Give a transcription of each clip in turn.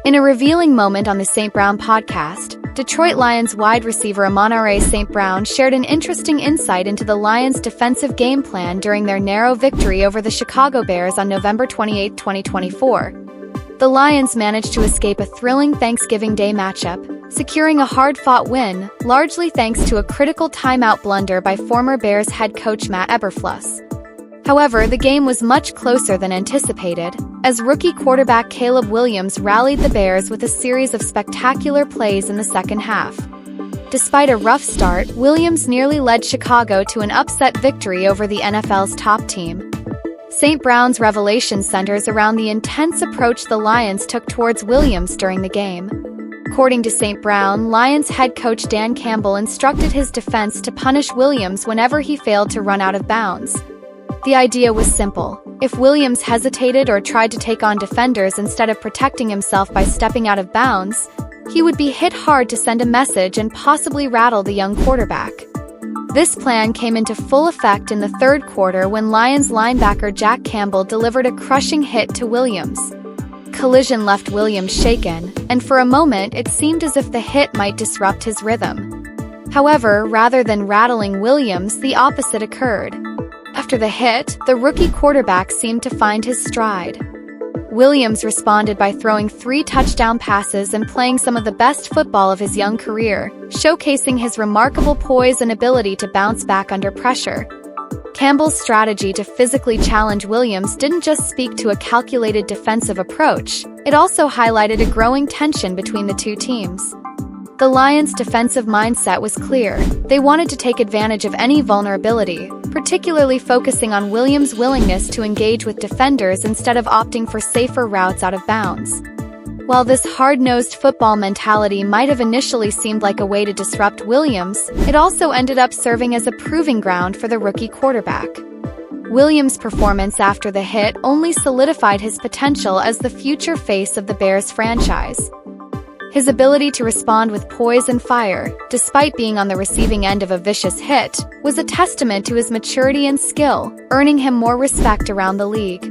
In a revealing moment on the St. Brown podcast, Detroit Lions wide receiver Amon-Ra St. Brown shared an interesting insight into the Lions' defensive game plan during their narrow victory over the Chicago Bears on November 28, 2024. The Lions managed to escape a thrilling Thanksgiving Day matchup, securing a hard-fought win, largely thanks to a critical timeout blunder by former Bears head coach Matt Eberflus. However, the game was much closer than anticipated, as rookie quarterback Caleb Williams rallied the Bears with a series of spectacular plays in the second half. Despite a rough start, Williams nearly led Chicago to an upset victory over the NFL's top team. St. Brown's revelation centers around the intense approach the Lions took towards Williams during the game. According to St. Brown, Lions head coach Dan Campbell instructed his defense to punish Williams whenever he failed to run out of bounds. The idea was simple. If Williams hesitated or tried to take on defenders instead of protecting himself by stepping out of bounds, he would be hit hard to send a message and possibly rattle the young quarterback. This plan came into full effect in the third quarter when Lions linebacker Jack Campbell delivered a crushing hit to Williams. Collision left Williams shaken, and for a moment it seemed as if the hit might disrupt his rhythm. However, rather than rattling Williams, the opposite occurred. After the hit, the rookie quarterback seemed to find his stride. Williams responded by throwing 3 touchdown passes and playing some of the best football of his young career, showcasing his remarkable poise and ability to bounce back under pressure. Campbell's strategy to physically challenge Williams didn't just speak to a calculated defensive approach, it also highlighted a growing tension between the two teams. The Lions' defensive mindset was clear. They wanted to take advantage of any vulnerability, particularly focusing on Williams' willingness to engage with defenders instead of opting for safer routes out of bounds. While this hard-nosed football mentality might have initially seemed like a way to disrupt Williams, it also ended up serving as a proving ground for the rookie quarterback. Williams' performance after the hit only solidified his potential as the future face of the Bears franchise. His ability to respond with poise and fire, despite being on the receiving end of a vicious hit, was a testament to his maturity and skill, earning him more respect around the league.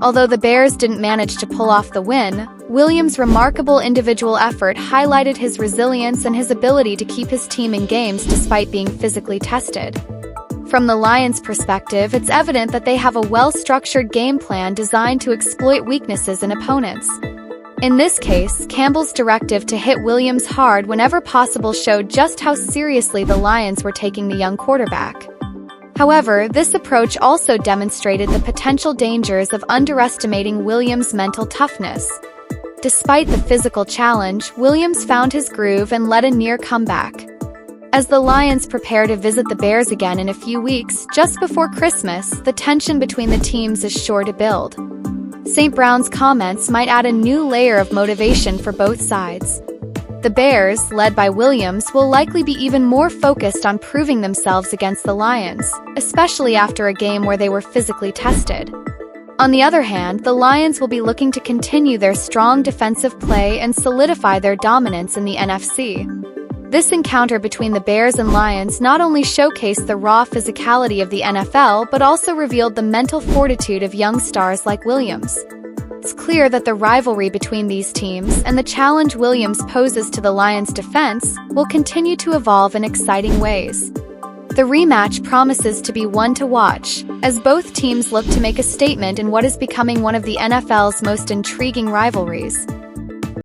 Although the Bears didn't manage to pull off the win, Williams' remarkable individual effort highlighted his resilience and his ability to keep his team in games despite being physically tested. From the Lions' perspective, it's evident that they have a well-structured game plan designed to exploit weaknesses in opponents. In this case, Campbell's directive to hit Williams hard whenever possible showed just how seriously the Lions were taking the young quarterback. However, this approach also demonstrated the potential dangers of underestimating Williams' mental toughness. Despite the physical challenge, Williams found his groove and led a near comeback. As the Lions prepare to visit the Bears again in a few weeks, just before Christmas, the tension between the teams is sure to build. St. Brown's comments might add a new layer of motivation for both sides. The Bears, led by Williams, will likely be even more focused on proving themselves against the Lions, especially after a game where they were physically tested. On the other hand, the Lions will be looking to continue their strong defensive play and solidify their dominance in the NFC. This encounter between the Bears and Lions not only showcased the raw physicality of the NFL but also revealed the mental fortitude of young stars like Williams. It's clear that the rivalry between these teams and the challenge Williams poses to the Lions' defense will continue to evolve in exciting ways. The rematch promises to be one to watch, as both teams look to make a statement in what is becoming one of the NFL's most intriguing rivalries.